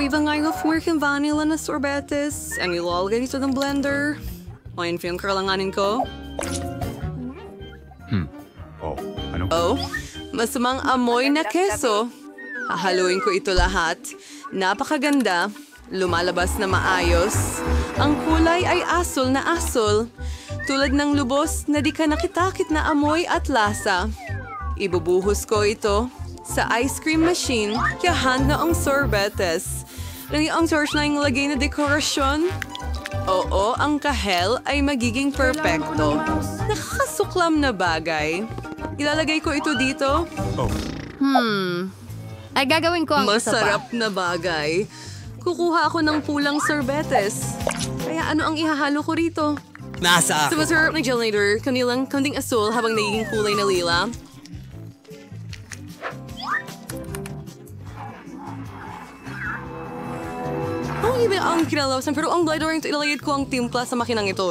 even ngayon of American vanilla na sorbetes. Ang ilalagay dito ng blender. Ayun pa yung kailanganin ko. Oh, masamang amoy na keso. Hahaluin ko ito lahat. Napakaganda. Lumalabas na maayos. Ang kulay ay asul na asul. Tulad ng lubos na di ka nakitakit na amoy at lasa. Ibubuhos ko ito sa ice cream machine kaya handa ang sorbetes. Ang search na yung lagay na dekorasyon. Oo, ang kahel ay magiging perpekto. Nakakasuklam na bagay. Ilalagay ko ito dito. Ay gagawin ko ang Masarap na bagay. Kukuha ako ng pulang sorbetes. Kaya ano ang ihahalo ko rito? Nasa Sa masarap na gelator, kanilang kanding asul habang nagiging kulay na lila. Ang iba ang kinalawasan, pero ang glider ito ilalagay ko ang timpla sa makinang ito.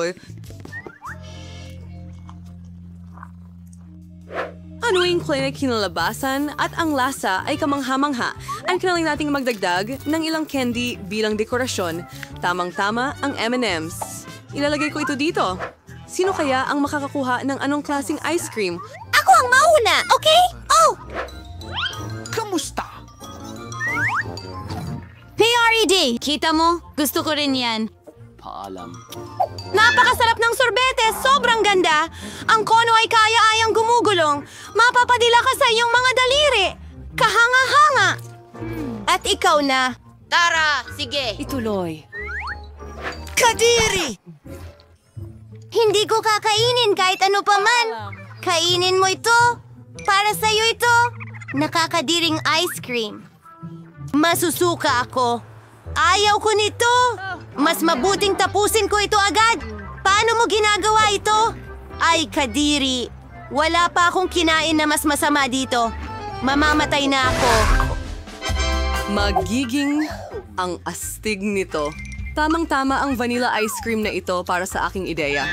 Ano yung kulay na kinalabasan at ang lasa ay kamangha-mangha. Ang kailangan nating magdagdag ng ilang candy bilang dekorasyon. Tamang-tama ang M&M's. Ilalagay ko ito dito. Sino kaya ang makakakuha ng anong klaseng ice cream? Ako ang mauna, okay? Oh! Kamusta? PRED! Kita mo? Gusto ko rin yan. Napakasarap ng sorbetes! Sobrang ganda! Ang kono ay kaya-ayang gumugulong. Mapapadila ka sa iyong mga daliri. Kahanga-hanga! At ikaw na. Tara, sige. Ituloy. Kadiri! Hindi ko kakainin kahit ano pa man. Kainin mo ito. Para sa'yo ito. Nakakadiring ice cream. Masusuka ako. Ayaw ko nito. Mas mabuting tapusin ko ito agad. Paano mo ginagawa ito? Ay, Kadiri. Wala pa akong kinain na mas masama dito. Mamamatay na ako. Magiging ang astig nito. Tamang-tama ang vanilla ice cream na ito para sa aking ideya.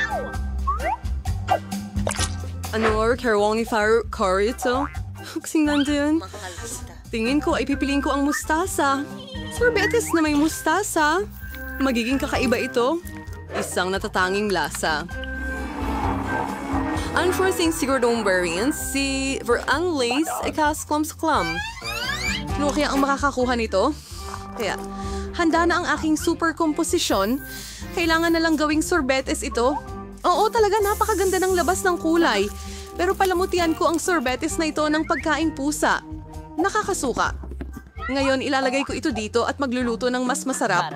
Ano, Carwong ni Faro Curry ito? Kasing nandun. Tingin ko ay pipiliin ko ang mustasa. Sorbetes na may mustasa. Magiging kakaiba ito. Isang natatanging lasa. Unforeseen siguradong variants, si Verang Lace ay kasklams-klam. Ano kaya ang makakakuha nito? Kaya, handa na ang aking super komposisyon. Kailangan na lang gawing sorbetes ito. Oo, talaga napakaganda ng labas ng kulay. Pero palamutian ko ang sorbetes na ito ng pagkaing pusa. Nakakasuka. Ngayon, ilalagay ko ito dito at magluluto ng mas masarap.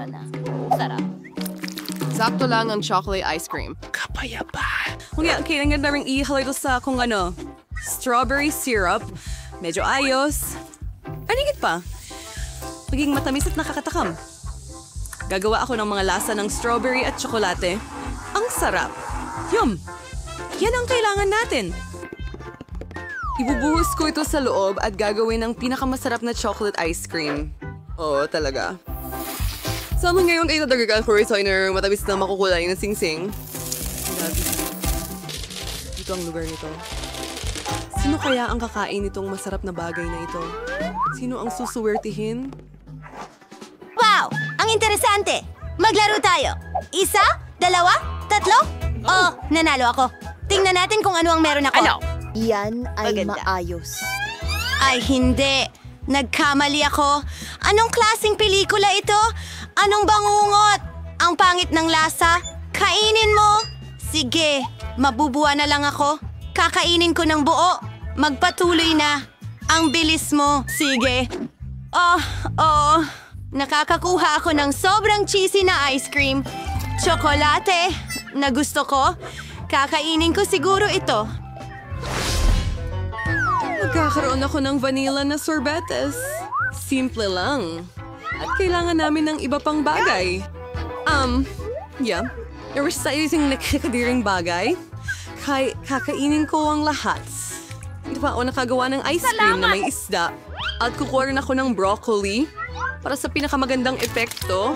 Sarap. Sakto lang ang chocolate ice cream. Kapayapa. Kailangan na rin ihalo ito sa kung ano, strawberry syrup. Medyo ayos. Anigit pa. Maging matamis at nakakatakam. Gagawa ako ng mga lasa ng strawberry at tsokolate. Ang sarap. Yum! Yan ang kailangan natin. Ibubuhos ko ito sa loob at gagawin ng pinakamasarap na chocolate ice cream. Oo, talaga. Sama ngayon kayo tatagagan for designer matamis na makukulay na sing-sing. Dito ang lugar nito. Sino kaya ang kakain nitong masarap na bagay na ito? Sino ang susuwertihin? Wow! Ang interesante! Maglaro tayo. 1, 2, 3? Oh, nanalo ako. Tingnan natin kung ano ang meron ako. Yan ay Maganda. maayos. Ay, hindi. Nagkamali ako. Anong klaseng pelikula ito? Anong bangungot? Ang pangit ng lasa? Kainin mo? Sige, mabubuwa na lang ako. Kakainin ko ng buo. Magpatuloy na. Ang bilis mo. Sige. Oh. Nakakakuha ako ng sobrang cheesy na ice cream. Tsokolate na gusto ko. Kakainin ko siguro ito. Magkakaroon ako ng vanilla na sorbetes. Simple lang. At kailangan namin ng iba pang bagay. Yeah. Resizing na kakadiring bagay. Kakainin ko ang lahat. Hindi pa ako nakagawa ng ice cream na may isda. At kukuha rin ako ng broccoli para sa pinakamagandang epekto.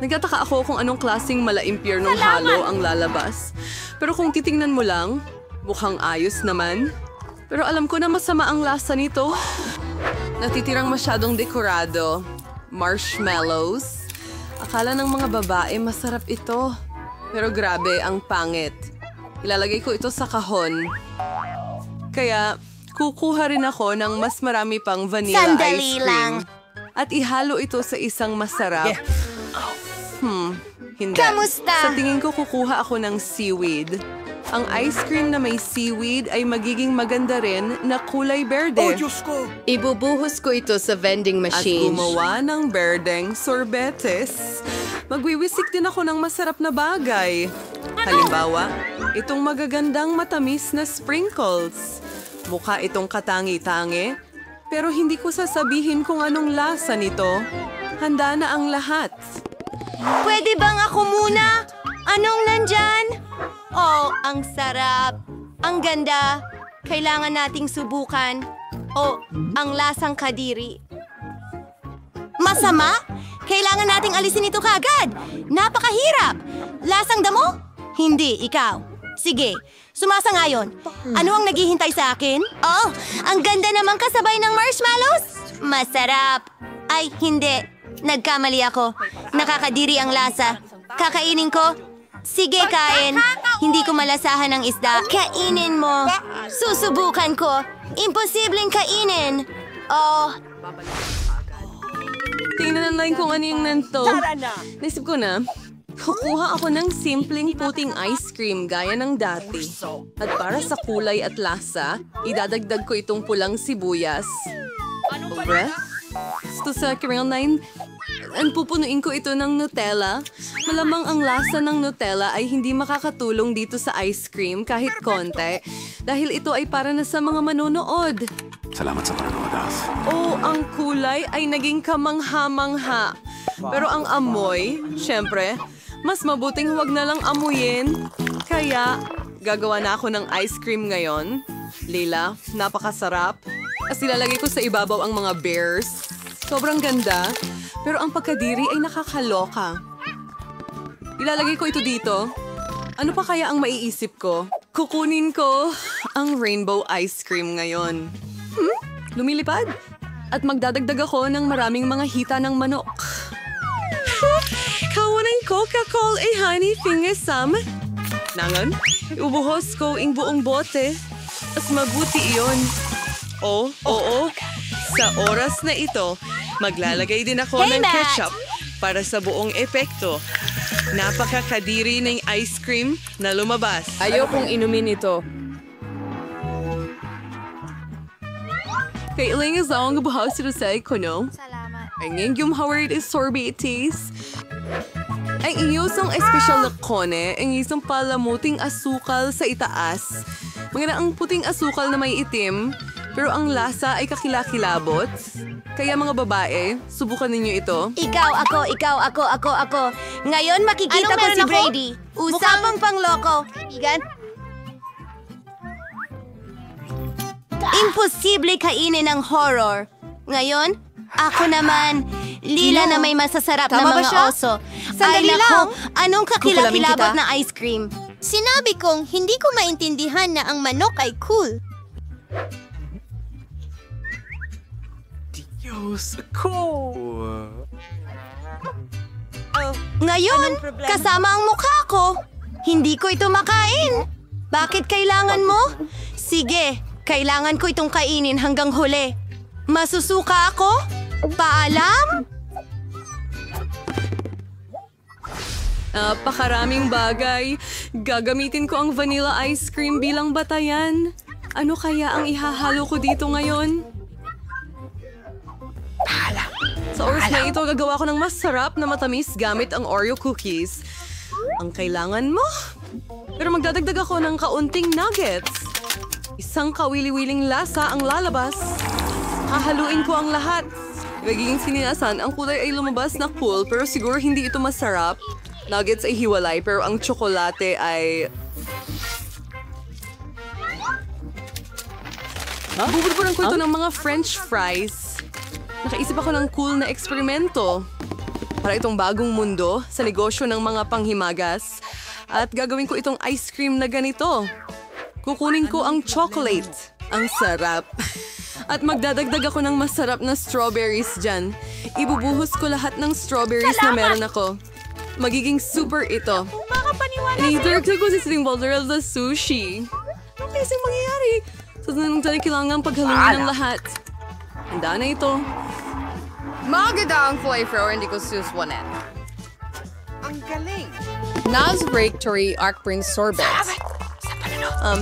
Nagtataka ako kung anong klaseng mala-impyernong halo ang lalabas. Pero kung titingnan mo lang, mukhang ayos naman. Pero alam ko na masama ang lasa nito. Natitirang masyadong dekorado. marshmallows. Akala ng mga babae masarap ito. Pero grabe, ang pangit. Ilalagay ko ito sa kahon. Kaya, kukuha rin ako ng mas marami pang vanilla Sandali ice cream. lang. At ihalo ito sa isang masarap. Hindi. Kamusta? Sa tingin ko kukuha ako ng seaweed. Ang ice cream na may seaweed ay magiging maganda rin na kulay berde. Oh, Diyos ko! Ibubuhos ko ito sa vending machine. At gumawa ng berdeng sorbetes. Magwiwisik din ako ng masarap na bagay. Halimbawa, itong magagandang matamis na sprinkles. Mukha itong katangi-tangi, pero hindi ko sasabihin kung anong lasa nito. Handa na ang lahat. Pwede bang ako muna? Anong nandyan? Oh, ang sarap. Ang ganda. Kailangan nating subukan. Oh, ang lasang kadiri. Masama? Kailangan nating alisin ito kaagad. Napakahirap. Lasang damo? Hindi, ikaw. Sige, sumasangayon. Ano ang naghihintay sa akin? Oh, ang ganda namang kasabay ng marshmallows. Masarap. Ay, hindi. Nagkamali ako. Nakakadiri ang lasa. Kakainin ko? Sige, kain. Hindi ko malasahan ang isda. Kainin mo. Susubukan ko. Imposibleng kainin. Oh, Tingnan lang kung ano yung nanto. Naisip ko na, kukuha ako ng simpleng puting ice cream gaya ng dati. At para sa kulay at lasa, idadagdag ko itong pulang sibuyas. Over? Gusto sa Caramel 9, pupunuin ko ito ng Nutella. Malamang ang lasa ng Nutella ay hindi makakatulong dito sa ice cream kahit konti dahil ito ay para na sa mga manonood. Salamat sa panonood, Alf. Oh, ang kulay ay naging kamangha-mangha. Pero ang amoy, syempre, mas mabuting huwag na lang amuyin. Kaya, gagawa na ako ng ice cream ngayon. Leila, napakasarap. As ilalagay ko sa ibabaw ang mga bears. Sobrang ganda. Pero ang pagkadiri ay nakakaloka. Ilalagay ko ito dito. Ano pa kaya ang maiisip ko? Kukunin ko ang rainbow ice cream ngayon. Lumilipad. At magdadagdag ako ng maraming mga hita ng manok. Kawan ng Coca-Cola ay honey fingesam. Nangan, iubuhos ko ang buong bote. Mas mabuti iyon. Oh, oo. Sa oras na ito, maglalagay din ako Hey, ng Matt! ketchup para sa buong epekto. Napakakadiri ng ice cream na lumabas. Ayokong inumin ito. Kailangan ang buhos ito sa ikono. salamat. Ang inyong Howard is sorbetes. Ang iyosang espesyal na kone, ang isang palamuting asukal sa itaas. Mga ang puting asukal na may itim, pero ang lasa ay kakilakilabot. Kaya mga babae, subukan ninyo ito. Ikaw, ako. Ngayon makikita Anong ko meron si ako? Brady. Usapang pangloko. Kaibigan? Imposible kainin ng horror. Ngayon, ako naman. Lila na may masasarap na Tama ba mga siya? oso. Sandali Ay, naku, lang. anong kakilakilabot Kukulamin kita. na ice cream? Sinabi kong hindi ko maintindihan na ang manok ay cool. Diyos ko! Ngayon, kasama ang mukha ko. Hindi ko ito makain. Bakit kailangan mo? Sige, kailangan ko itong kainin hanggang huli. Masusuka ako? Paalam? Napakaraming bagay. Gagamitin ko ang vanilla ice cream bilang batayan. Ano kaya ang ihahalo ko dito ngayon? Sa oras na ito, gagawa ko ng masarap na matamis gamit ang Oreo cookies. Ang kailangan mo? Pero magdadagdag ako ng kaunting nuggets. Isang kawili-wiling lasa ang lalabas. Hahaluin ko ang lahat. Magiging sininasan, ang kulay ay lumabas na cool pero siguro hindi ito masarap. Nuggets ay hiwalay pero ang tsokolate ay... Bubudburan ko ito ng mga french fries. Nakaisip ako ng cool na eksperimento. Para itong bagong mundo sa negosyo ng mga panghimagas. At gagawin ko itong ice cream na ganito. Kukunin ko ang chocolate. Ang sarap. At magdadagdag ako ng masarap na strawberries dyan. Ibubuhos ko lahat ng strawberries na meron ako. Magiging super ito. Inidaragdag ko si Sling Balderel sa sushi. Ano kasing mangyayari? Susunod tayo kailangan paghaluin ng lahat. Handa na ito. Maganda ang flavor, hindi ko suswanin. Ang galing! Naz Breaktory Arc Prince Sorbet.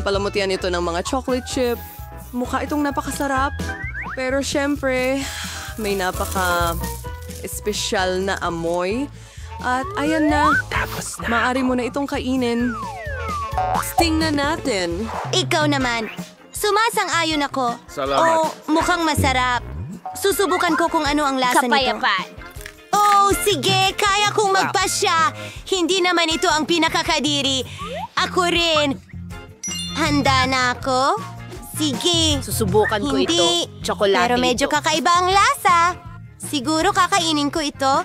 Palamutian ito ng mga chocolate chip. Mukha itong napakasarap. Pero syempre, may napaka-espesyal na amoy. At ayan na, maaari mo na itong kainin. Tingnan natin. Ikaw naman. Sumasang-ayon ako. Salamat. Oh, mukhang masarap. Susubukan ko kung ano ang lasa nito. Kapayapaan. Oh, sige. Kaya kong magpasya. Hindi naman ito ang pinakakadiri. Ako rin. Handa na ako? Sige. Susubukan ko ito. Hindi. Tsokolate Pero medyo ito. kakaiba ang lasa. Siguro kakainin ko ito.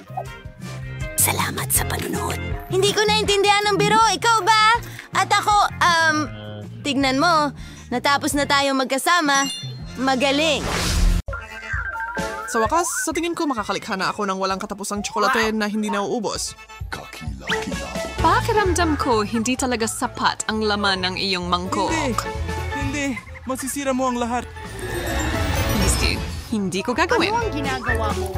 Salamat sa panunood. Hindi ko naintindihan ng biro. Ikaw ba? At ako, tignan mo. Natapos na tayo magkasama. Magaling. Sa wakas, sa tingin ko makakalikha na ako ng walang katapusang tsokolate na hindi nauubos. Pakiramdam ko, hindi talaga sapat ang laman ng iyong mangkok. Hindi. Masisira mo ang lahat. Misty, hindi ko gagawin. Ano ang ginagawa mo?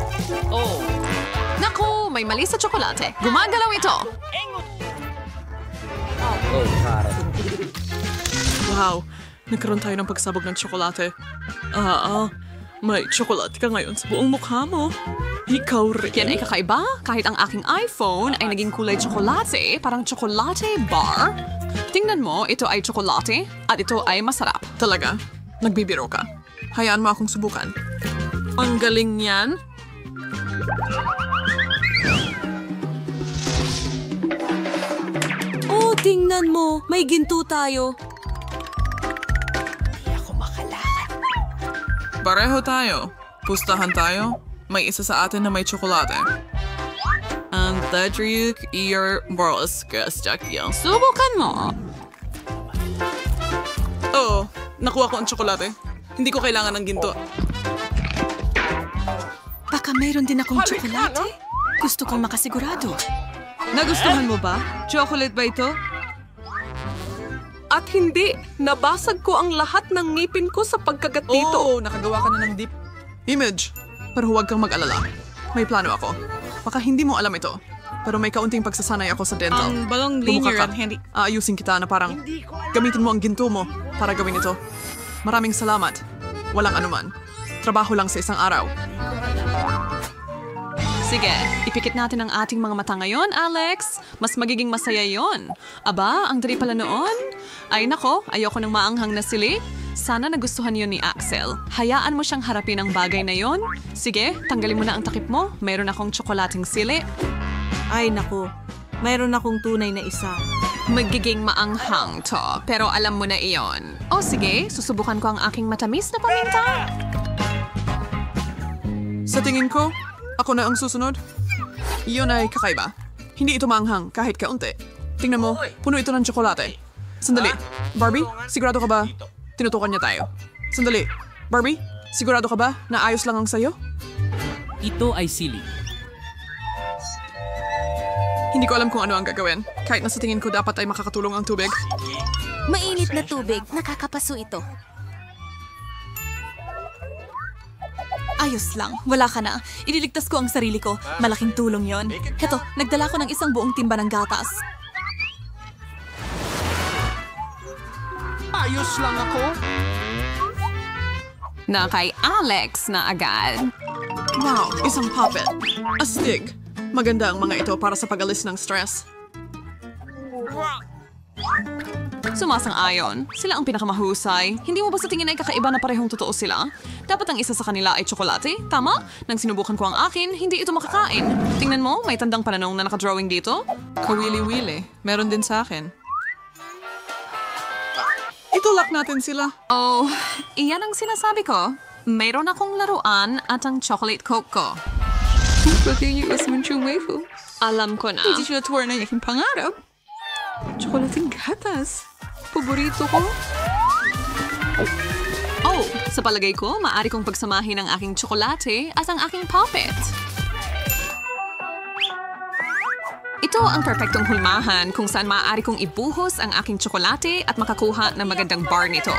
Naku, may mali sa tsokolate. Gumagalaw ito. Wow, nagkaroon tayo ng pagsabog ng tsokolate. May tsokolate ka ngayon sa buong mukha mo. Ikaw rin. Yan ay kakaiba. Kahit ang aking iPhone ay naging kulay tsokolate, parang tsokolate bar. Tingnan mo, ito ay tsokolate at ito ay masarap. Talaga? Nagbibiro ka? Hayaan mo akong subukan. Ang galing yan. Oh, tingnan mo. May ginto tayo. Pareho tayo. Pustahan tayo. May isa sa atin na may tsokolate. Ang Tadriuk Ear Boroskas Jackyo. Subukan mo. Oo, nakuha ko ang tsokolate. Hindi ko kailangan ng ginto. Baka mayroon din akong tsokolate. Gusto kong makasigurado. Nagustuhan mo ba? Chocolate ba ito? At hindi, nabasag ko ang lahat ng ngipin ko sa pagkagat dito. Oo, nakagawa ka na ng deep image. Pero huwag kang mag-alala. May plano ako. Baka hindi mo alam ito. Pero may kaunting pagsasanay ako sa dental. Ang balong Bumuka linear ka. at hindi. Aayusin kita na parang gamitin mo ang ginto mo para gawin ito. Maraming salamat. Walang anuman. Trabaho lang sa isang araw. Sige, ipikit natin ang ating mga mata ngayon, Alex. Mas magiging masaya yon. Aba, ang dali pala noon. Ay nako, ayoko ng maanghang na sili. Sana nagustuhan yon ni Axel. Hayaan mo siyang harapin ang bagay na yon. Sige, tanggalin mo na ang takip mo. Mayroon akong tsokolating sili. Ay naku, mayroon akong tunay na isa. Magiging maanghang to, pero alam mo na iyon. O sige, susubukan ko ang aking matamis na paminta. Sa tingin ko, ako na ang susunod. Iyon ay kakaiba. Hindi ito maanghang kahit kaunti. Tingnan mo, puno ito ng tsokolate. Sandali. Barbie, sigurado ka ba? Tinutukan niya tayo. Sandali. Barbie, sigurado ka ba na ayos lang ang sayo? Ito ay sili. Hindi ko alam kung ano ang gagawin. Kahit na sa tingin ko dapat ay makakatulong ang tubig. Mainit na tubig. Nakakapaso ito. Ayos lang. Wala ka na. Ililigtas ko ang sarili ko. Malaking tulong yon. Heto, nagdala ko ng isang buong timba ng gatas. Ayos lang ako. Na kay Alex na agad. Wow, isang puppet. Astig. Maganda ang mga ito para sa pag-alis ng stress. Sumasang-ayon. Sila ang pinakamahusay. Hindi mo ba sa tingin ay kakaiba na parehong totoo sila? Dapat ang isa sa kanila ay tsokolate? Tama? Nang sinubukan ko ang akin, hindi ito makakain. Tingnan mo, may tandang pananong na nakadrawing dito. Kawili-wili. Meron din sa akin. Itulak natin sila. Oh, iyan ang sinasabi ko. Mayroon akong laruan at ang chocolate coke ko. Pagkayos mo yung waffle. Alam ko na. Hindi sila tuwar na yaking pangarap. Tsokolating gatas. Paborito ko. Oh, Sa palagay ko, maaari kong pagsamahin ang aking tsokolate at ang aking puppet. Ito ang perpektong hulmahan kung saan maaari kong ibuhos ang aking tsokolate at makakuha ng magandang bar nito.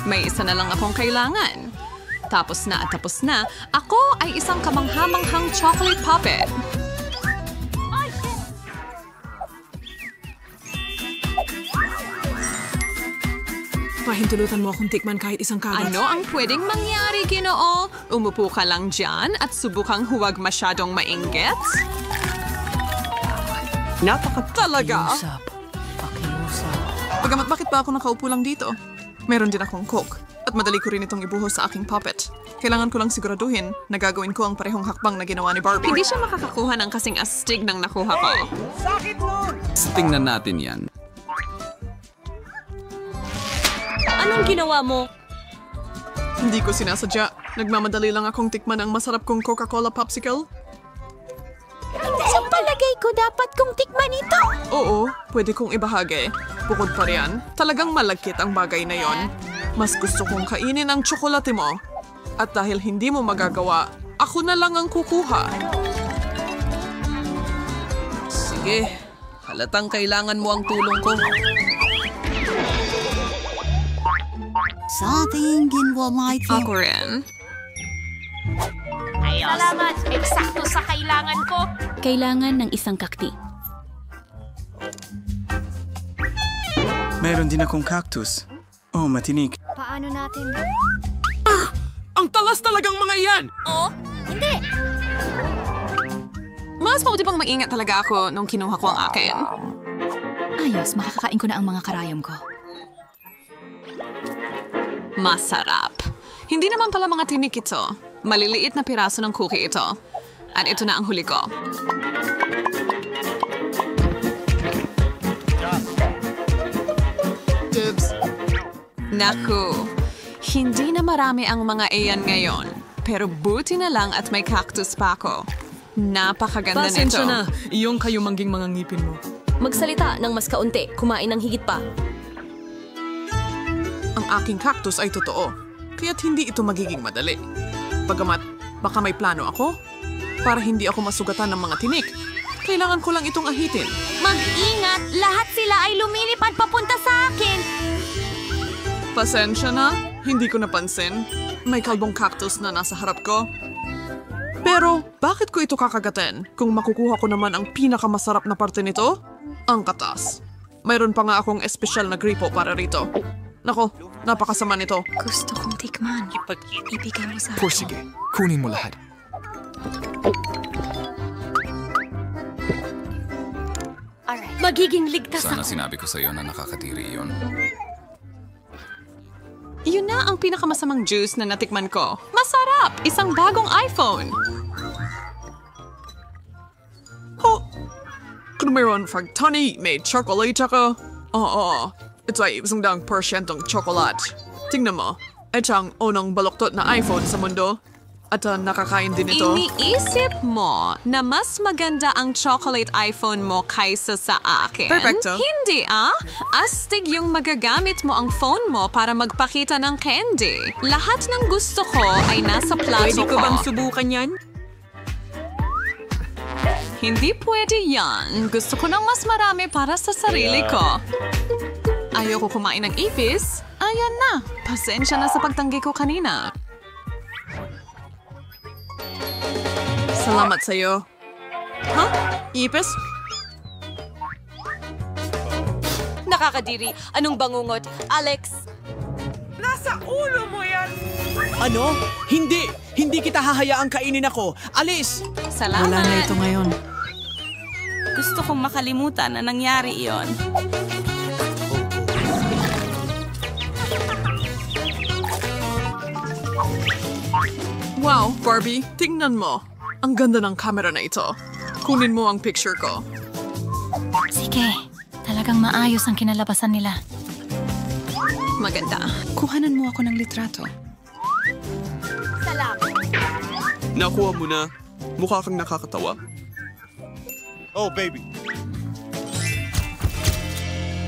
May isa na lang akong kailangan. Tapos na, ako ay isang kamanghamanghang chocolate puppet. Pahintulutan mo akong tikman kahit isang kagat. Ano ang pwedeng mangyari, Ginoo? Umupo ka lang dyan at subukang huwag masyadong mainggit? Talaga? Bagamat bakit ba ako nakaupo lang dito? Meron din akong Coke. At madali ko rin itong ibuhos sa aking puppet. Kailangan ko lang siguraduhin na gagawin ko ang parehong hakbang na ginawa ni Barbie. Hindi siya makakakuha ng kasing astig ng nakuha ko. Tingnan natin yan. Anong ginawa mo? Hindi ko sinasadya. Nagmamadali lang akong tikman ang masarap kong Coca-Cola popsicle. Sa palagay ko, dapat kong tikman ito. Oo, pwede kong ibahagi. Bukod pa riyan, talagang malagkit ang bagay na yon. Mas gusto kong kainin ang tsokolate mo. At dahil hindi mo magagawa, ako na lang ang kukuha. Sige, halatang kailangan mo ang tulong ko. Sa ating ginwa may Ako rin. Salamat. Eksakto sa kailangan ko. Kailangan ng isang kakti. Meron din akong cactus. Oh, matinik. Paano natin? Ang talas talagang mga iyan! Oh, hindi. Mas mabuti pang maingat talaga ako nung kinuha ko ang akin. Ayos, makakakain ko na ang mga karayom ko. Masarap. Hindi naman pala mga tinik ito. Maliliit na piraso ng cookie ito. At ito na ang huli ko. Dibs. Naku, hindi na marami ang mga iyan ngayon. Pero buti na lang at may cactus pa ako. Napakaganda nito. iyong kayumangging mga ngipin mo. Magsalita ng mas kaunti. Kumain ng higit pa. Ang aking cactus ay totoo, kaya't hindi ito magiging madali. Bagamat, baka may plano ako. Para hindi ako masugatan ng mga tinik, kailangan ko lang itong ahitin. Mag-ingat. Lahat sila ay lumilipad papunta sa akin. Pasensya na, hindi ko napansin. May kalbong cactus na nasa harap ko. Pero, bakit ko ito kakagatin kung makukuha ko naman ang pinakamasarap na parte nito? Ang katas. Mayroon pa nga akong espesyal na gripo para rito. Nako, napakasama nito. Gusto kong tikman. Ibigay mo sa akin. Sige, kunin mo lahat. Magiging ligtas Sana sinabi ko sa iyo na nakakatiri yon. Yun na ang pinakamasamang juice na natikman ko. Masarap! Isang bagong iPhone! Oh, kung mayroon fagtani, may chocolate ako. Oo, ito ay 100% chocolate. Tingnan mo, ito ang unang baloktot na iPhone sa mundo. At nakakain din ito. Iniisip mo na mas maganda ang chocolate iPhone mo kaysa sa akin? Perfecto. Hindi Astig yung magagamit mo ang phone mo para magpakita ng candy. Lahat ng gusto ko ay nasa plato Pwede ko bang subukan yan? Hindi pwede yan. Gusto ko ng mas marami para sa sarili ko. Ayoko kumain ng ipis. Ayan na. Pasensya na sa pagtanggi ko kanina. Salamat sa'yo. Huh? Ipis? Nakakadiri. Anong bangungot? Alex? Ano? Hindi! Hindi kita hahayaang kainin ako! Alis! Salamat. Wala na ito ngayon. Gusto kong makalimutan na nangyari iyon. Wow, Barbie, tingnan mo. Ang ganda ng camera na ito. Kunin mo ang picture ko. Sige, talagang maayos ang kinalabasan nila. Maganda. Kuhanan mo ako ng litrato. Nakuha mo na. Mukha kang nakakatawa. Oh, baby.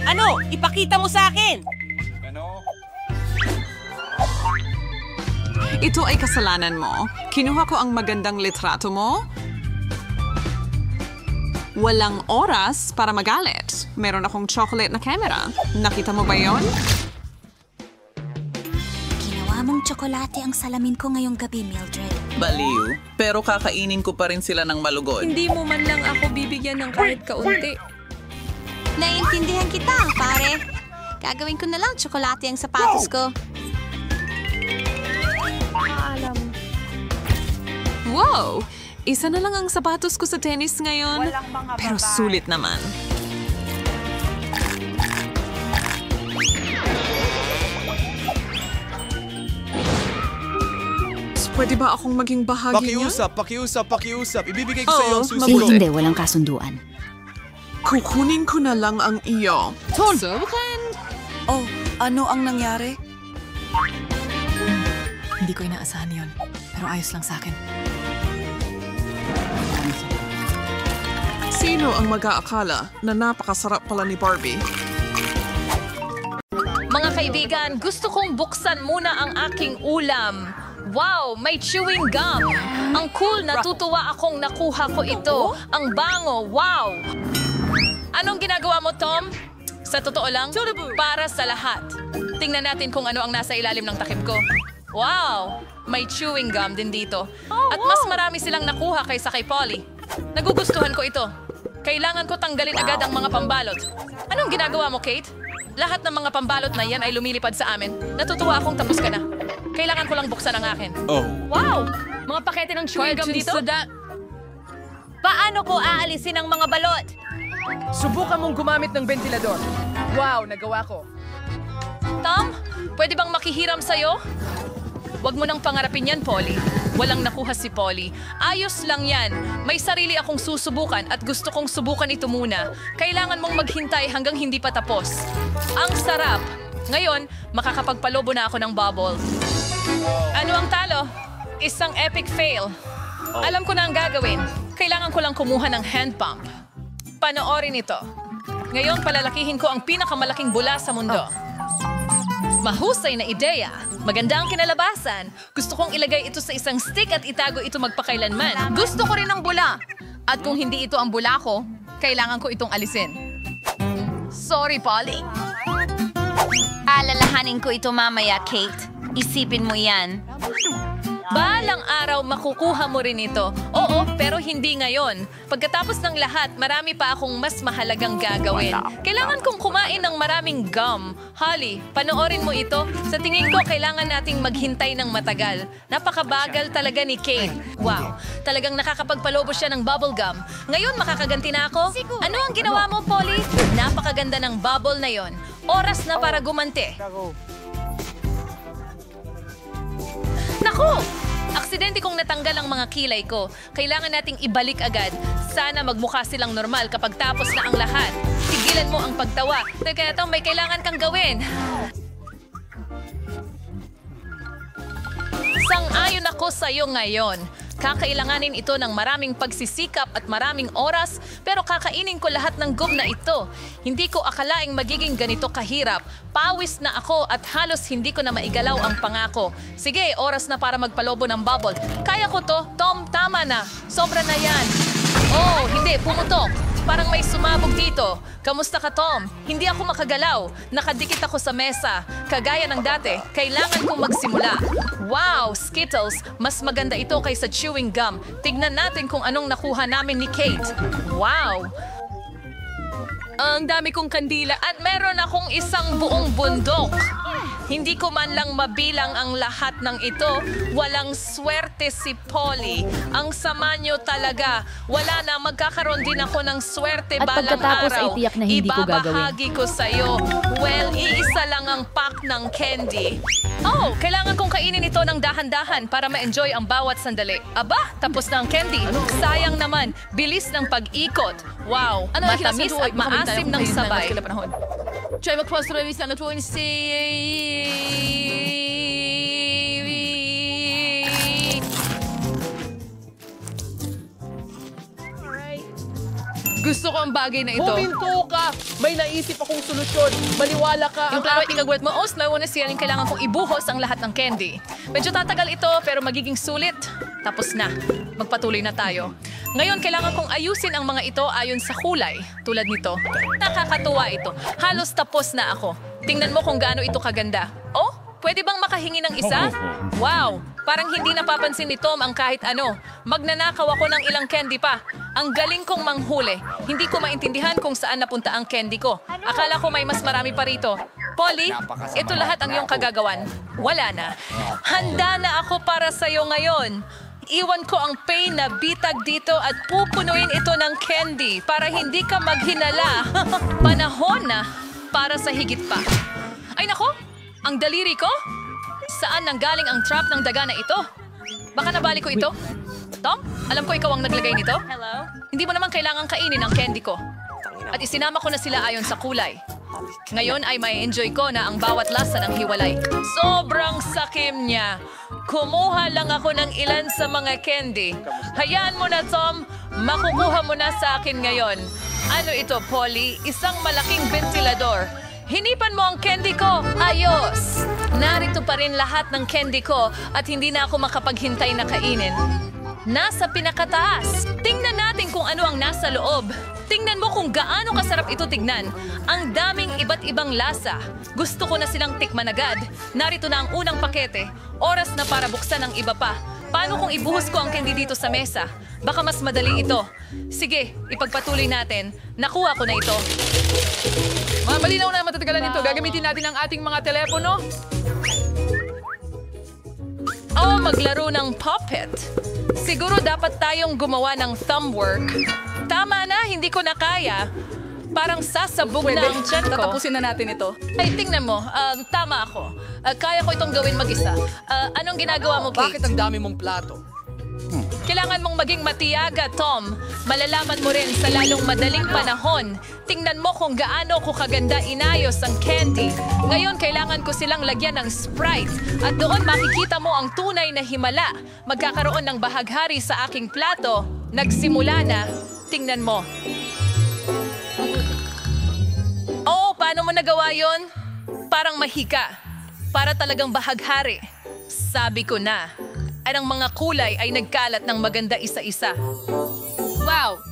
Ano? Ipakita mo sa akin! Ito ay kasalanan mo. Kinuha ko ang magandang litrato mo. Walang oras para magalit. Meron akong chocolate na camera. Nakita mo ba yon? Ginawa mong tsokolate ang salamin ko ngayong gabi, Mildred. Baliw, pero kakainin ko pa rin sila ng malugod. Hindi mo man lang ako bibigyan ng kahit kaunti. Naiintindihan kita, pare. Gagawin ko na lang tsokolate ang sapatos ko. Wow! Isa na lang ang sapatos ko sa tennis ngayon. Pero sulit naman. Pwede ba akong maging bahagi niya? Pakiusap. Ibibigay ko sa iyo ang susunod. Hindi, walang kasunduan. Kukunin ko na lang ang iyo. Subukan! Oh, ano ang nangyari? Hindi ko inaasahan yon. Pero ayos lang sa akin. Sino ang mag-aakala na napakasarap pala ni Barbie? Mga kaibigan, gusto kong buksan muna ang aking ulam. Wow, may chewing gum. Ang cool, natutuwa akong nakuha ko ito. Ang bango, wow. Anong ginagawa mo, Tom? Sa totoo lang, para sa lahat. Tingnan natin kung ano ang nasa ilalim ng takip ko. Wow, may chewing gum din dito. At mas marami silang nakuha kaysa kay Polly. Nagugustuhan ko ito. Kailangan ko tanggalin agad ang mga pambalot. Anong ginagawa mo, Kate? Lahat ng mga pambalot na yan ay lumilipad sa amin. Natutuwa akong tapos ka na. Kailangan ko lang buksan ang akin. Oh. Wow! Mga pakete ng chewing gum dito? Paano ko aalisin ang mga balot? Subukan mong gumamit ng ventilador. Wow, nagawa ko. Tom, pwede bang makihiram sa'yo? Huwag mo nang pangarapin yan, Polly. Walang nakuha si Polly. Ayos lang yan. May sarili akong susubukan at gusto kong subukan ito muna. Kailangan mong maghintay hanggang hindi pa tapos. Ang sarap! Ngayon, makakapagpalobo na ako ng bubble. Ano ang talo? Isang epic fail. Alam ko na ang gagawin. Kailangan ko lang kumuha ng hand pump. Panoorin ito. Ngayon, palalakihin ko ang pinakamalaking bula sa mundo. Mahusay na ideya. Maganda ang kinalabasan. Gusto kong ilagay ito sa isang stick at itago ito magpakailanman. Gusto ko rin ng bula. At kung hindi ito ang bula ko, kailangan ko itong alisin. Sorry, Polly. Alalahanin ko ito mamaya, Kate. Isipin mo yan. Balang araw makukuha mo rin ito. Oo, pero hindi ngayon. Pagkatapos ng lahat, marami pa akong mas mahalagang gagawin. Kailangan kong kumain ng maraming gum. Holly, panoorin mo ito. Sa tingin ko, kailangan nating maghintay ng matagal. Napakabagal talaga ni Kate. Wow, talagang nakakapagpalobo siya ng bubble gum. Ngayon, makakaganti na ako? Ano ang ginawa mo, Polly? Napakaganda ng bubble na yon. Oras na para gumanti. Naku! Aksidente kong natanggal ang mga kilay ko. Kailangan nating ibalik agad. Sana magmukha silang normal kapag tapos na ang lahat. Tigilan mo ang pagtawa. Teka, ito, may kailangan kang gawin. Sang-ayon ako sa'yo ngayon. Kakailanganin ito ng maraming pagsisikap at maraming oras, pero kakainin ko lahat ng gum na ito. Hindi ko akalaing magiging ganito kahirap. Pawis na ako at halos hindi ko na maigalaw ang pangako. Sige, oras na para magpalobo ng bubble. Kaya ko to. Tom, tama na. Sobra na yan. Oh, hindi. Pumutok. Parang may sumabog dito. Kamusta ka, Tom? Hindi ako makagalaw. Nakadikit ako sa mesa. Kagaya ng dati, kailangan kong magsimula. Wow, Skittles! Mas maganda ito kaysa chewing gum. Tignan natin kung anong nakuha namin ni Kate. Wow! Ang dami kong kandila at meron akong isang buong bundok. Hindi ko man lang mabilang ang lahat ng ito. Walang swerte si Polly. Ang sama niyo talaga. Wala na, magkakaroon din ako ng swerte At balang pagkatapos araw. ay tiyak na hindi ko gagawin. Ibabahagi ko sa'yo. Well, iisa lang ang pack ng candy. Oh, kailangan kong kainin ito ng dahan-dahan para ma-enjoy ang bawat sandali. Aba, tapos na ang candy. Sayang naman, bilis ng pag-ikot. Wow, matamis at maasim ng sabay. Try mag-post na na ito si... Gusto ko ang bagay na ito. Huminto ka! May naisip akong solusyon. Maniwala ka. Yung plano ay ikagulat mo, Os, nauna siya rin kailangan kong ibuhos ang lahat ng candy. Medyo tatagal ito, pero magiging sulit. Tapos na. Magpatuloy na tayo. Ngayon, kailangan kong ayusin ang mga ito ayon sa kulay. Tulad nito. Nakakatuwa ito. Halos tapos na ako. Tingnan mo kung gaano ito kaganda. Oh, pwede bang makahingi ng isa? Wow! Parang hindi napapansin ni Tom ang kahit ano. Magnanakaw ako ng ilang candy pa. Ang galing kong manghuli. Hindi ko maintindihan kung saan napunta ang candy ko. Akala ko may mas marami pa rito. Polly, ito lahat ang iyong kagagawan. Wala na. Handa na ako para sa'yo ngayon. Iwan ko ang pain na bitag dito at pupunuin ito ng candy para hindi ka maghinala. Panahon na para sa higit pa. Ay nako, ang daliri ko? Saan nanggaling ang trap ng daga na ito? Baka nabali ko ito? Tom, alam ko ikaw ang naglagay nito. Hello? Hindi mo naman kailangang kainin ang candy ko. At isinama ko na sila ayon sa kulay. Ngayon ay may enjoy ko na ang bawat lasa ng hiwalay. Sobrang sakim niya. Kumuha lang ako ng ilan sa mga candy. Hayaan mo na, Tom. Makukuha mo na sa akin ngayon. Ano ito, Polly? Isang malaking ventilador. Hinipan mo ang candy ko. Ayos! Narito pa rin lahat ng candy ko at hindi na ako makapaghintay na kainin. Nasa pinakataas. Tingnan natin kung ano ang nasa loob. Tingnan mo kung gaano kasarap ito tignan. Ang daming iba't ibang lasa. Gusto ko na silang tikman agad. Narito na ang unang pakete. Oras na para buksan ang iba pa. Paano kung ibuhos ko ang candy dito sa mesa? Baka mas madali ito. Sige, ipagpatuloy natin. Nakuha ko na ito. Mga malinaw na matatagalan nito. Gagamitin natin ang ating mga telepono. Oh, maglaro ng puppet. Siguro dapat tayong gumawa ng thumb work. Tama na, hindi ko na kaya. Parang sasabog na ang tiyan ko. Tatapusin na natin ito. Ay, tingnan mo. Tama ako. Kaya ko itong gawin mag-isa. Anong ginagawa mo, Kate? Bakit ang dami mong plato? Kailangan mong maging matiyaga, Tom. Malalaman mo rin sa lalong madaling panahon. Tingnan mo kung gaano ko kaganda inayos ang candy. Ngayon, kailangan ko silang lagyan ng Sprite. At doon makikita mo ang tunay na himala. Magkakaroon ng bahaghari sa aking plato. Nagsimula na. Tingnan mo. Oh, paano mo nagawa yon? Parang mahika. Para talagang bahaghari. Sabi ko na. At ang mga kulay ay nagkalat ng maganda isa-isa. Wow!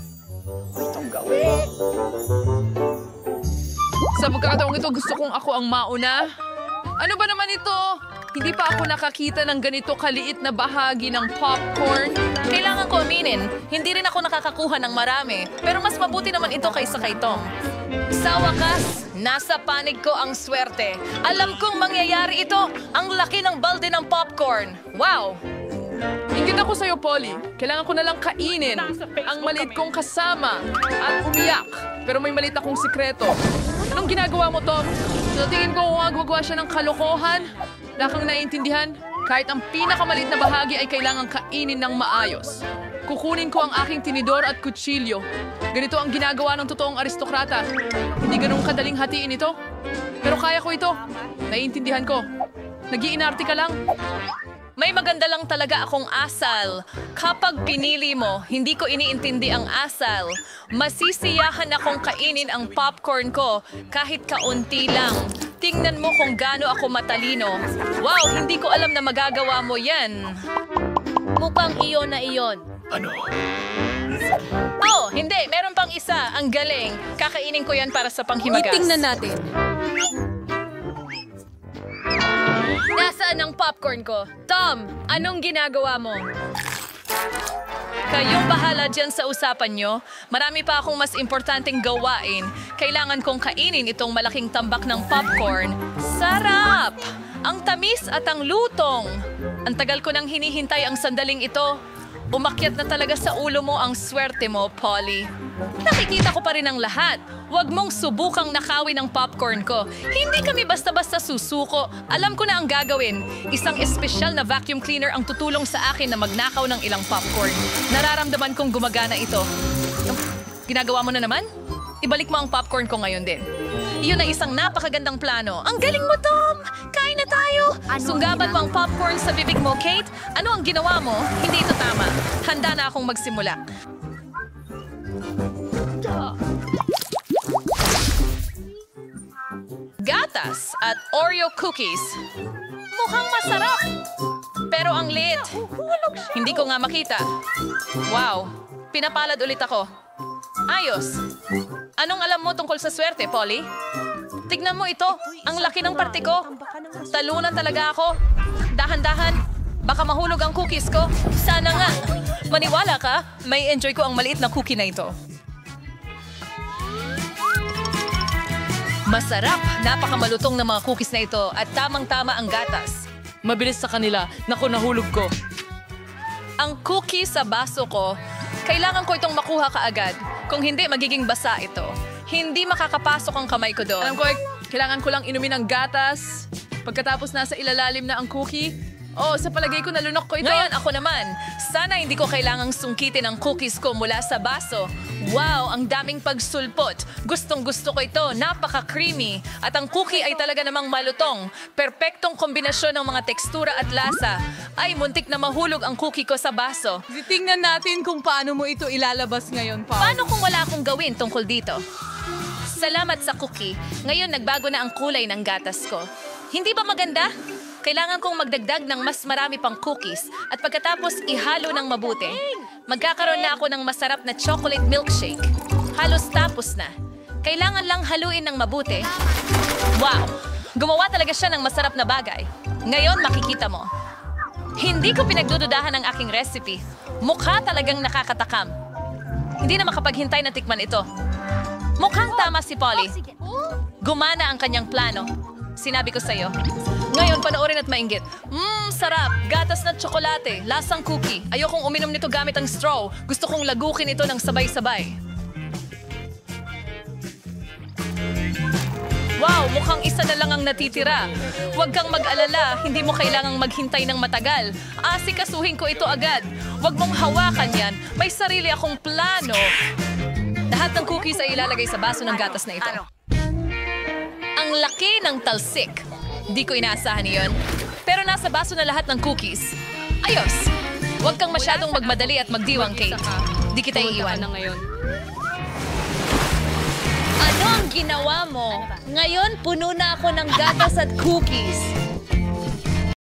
Sa pagkakataong ito, gusto kong ako ang mauna. Ano ba naman ito? Hindi pa ako nakakita ng ganito kaliit na bahagi ng popcorn. Kailangan ko aminin, hindi rin ako nakakakuha ng marami. Pero mas mabuti naman ito kaysa kay Tom. Sa wakas, nasa panig ko ang swerte. Alam kong mangyayari ito. Ang laki ng balde ng popcorn. Wow! Ingit ako sa'yo, Polly. Kailangan ko na lang kainin ang maliit kong kasama at umiyak. Pero may maliit akong sikreto. Anong ginagawa mo, Tom? Sa tingin ko gumagawa siya ng kalokohan. Wala kang naiintindihan? Kahit ang pinakamaliit na bahagi ay kailangang kainin ng maayos. Kukunin ko ang aking tinidor at kutsilyo. Ganito ang ginagawa ng totoong aristokrata. Hindi ganun kadaling hatiin ito. Pero kaya ko ito. Naiintindihan ko. Nag-iinarte ka lang. May maganda lang talaga akong asal. Kapag pinili mo, hindi ko iniintindi ang asal. Masisiyahan akong kainin ang popcorn ko kahit kaunti lang. Tingnan mo kung gaano ako matalino. Wow, hindi ko alam na magagawa mo yan. Mukhang iyon na iyon. Oh, hindi. Meron pang isa. Ang galing. Kakainin ko yan para sa panghimagas. Itingnan natin. Nasaan ang popcorn ko? Tom, anong ginagawa mo? Kayong bahala dyan sa usapan nyo. Marami pa akong mas importanteng gawain. Kailangan kong kainin itong malaking tambak ng popcorn. Sarap! Ang tamis at ang lutong. Ang tagal ko nang hinihintay ang sandaling ito. Umakyat na talaga sa ulo mo ang swerte mo, Polly. Nakikita ko pa rin ang lahat. Huwag mong subukang nakawin ang popcorn ko. Hindi kami basta-basta susuko. Alam ko na ang gagawin. Isang espesyal na vacuum cleaner ang tutulong sa akin na magnakaw ng ilang popcorn. Nararamdaman kong gumagana ito. Ginagawa mo na naman? Ibalik mo ang popcorn ko ngayon din. Iyon ay isang napakagandang plano. Ang galing mo, Tom! Kain na tayo! Sunggaban mo ang popcorn sa bibig mo, Kate. Ano ang ginawa mo? Hindi ito tama. Handa na akong magsimula. Gatas at Oreo cookies. Mukhang masarap. Pero ang liit. Hindi ko nga makita. Wow, pinapalad ulit ako. Ayos. Anong alam mo tungkol sa swerte, Polly? Tignan mo ito. Ang laki ng parte ko. Talunan talaga ako. Dahan-dahan. Baka mahulog ang cookies ko. Sana nga. Maniwala ka, may enjoy ko ang maliit na cookie na ito. Masarap. Napakamalutong na mga cookies na ito at tamang-tama ang gatas. Mabilis sa kanila. Naku, nahulog ko. Ang cookie sa baso ko, kailangan ko itong makuha kaagad. Kung hindi, magiging basa ito. Hindi makakapasok ang kamay ko doon. Alam ko, kailangan ko lang inumin ang gatas. Pagkatapos nasa ilalalim na ang cookie. Oh, sa palagay ko nalunok ko ito. Ngayon ako naman. Sana hindi ko kailangang sungkitin ang cookies ko mula sa baso. Wow, ang daming pagsulpot. Gustong-gusto ko ito. Napaka-creamy. At ang cookie ay talaga namang malutong. Perpektong kombinasyon ng mga tekstura at lasa. Ay, muntik na mahulog ang cookie ko sa baso. Tingnan natin kung paano mo ito ilalabas ngayon, Paul. Paano kung wala akong gawin tungkol dito? Salamat sa cookie. Ngayon nagbago na ang kulay ng gatas ko. Hindi ba maganda? Kailangan kong magdagdag ng mas marami pang cookies at pagkatapos ihalo ng mabuti. Magkakaroon na ako ng masarap na chocolate milkshake. Halos tapos na. Kailangan lang haluin ng mabuti. Wow! Gumawa talaga siya ng masarap na bagay. Ngayon makikita mo. Hindi ko pinagdududahan ang aking recipe. Mukha talagang nakakatakam. Hindi na makapaghintay na tikman ito. Mukhang tama si Polly. Gumana ang kanyang plano. Sinabi ko sa'yo. Ngayon, panoorin at mainggit. Sarap! Gatas na tsokolate. Lasang cookie. Ayokong uminom nito gamit ang straw. Gusto kong lagukin ito ng sabay-sabay. Wow! Mukhang isa na lang ang natitira. Huwag kang mag-alala. Hindi mo kailangang maghintay ng matagal. Asikasuhin ko ito agad. Huwag mong hawakan yan. May sarili akong plano. Lahat ng cookies ay ilalagay sa baso ng gatas na ito. Ang laki ng talsik. Di ko inaasahan iyon. Pero nasa baso na lahat ng cookies. Ayos! Huwag kang masyadong magmadali at magdiwang, Kate. Di kita iiwan. Ano ang ginawa mo? Ngayon, puno na ako ng gatas at cookies.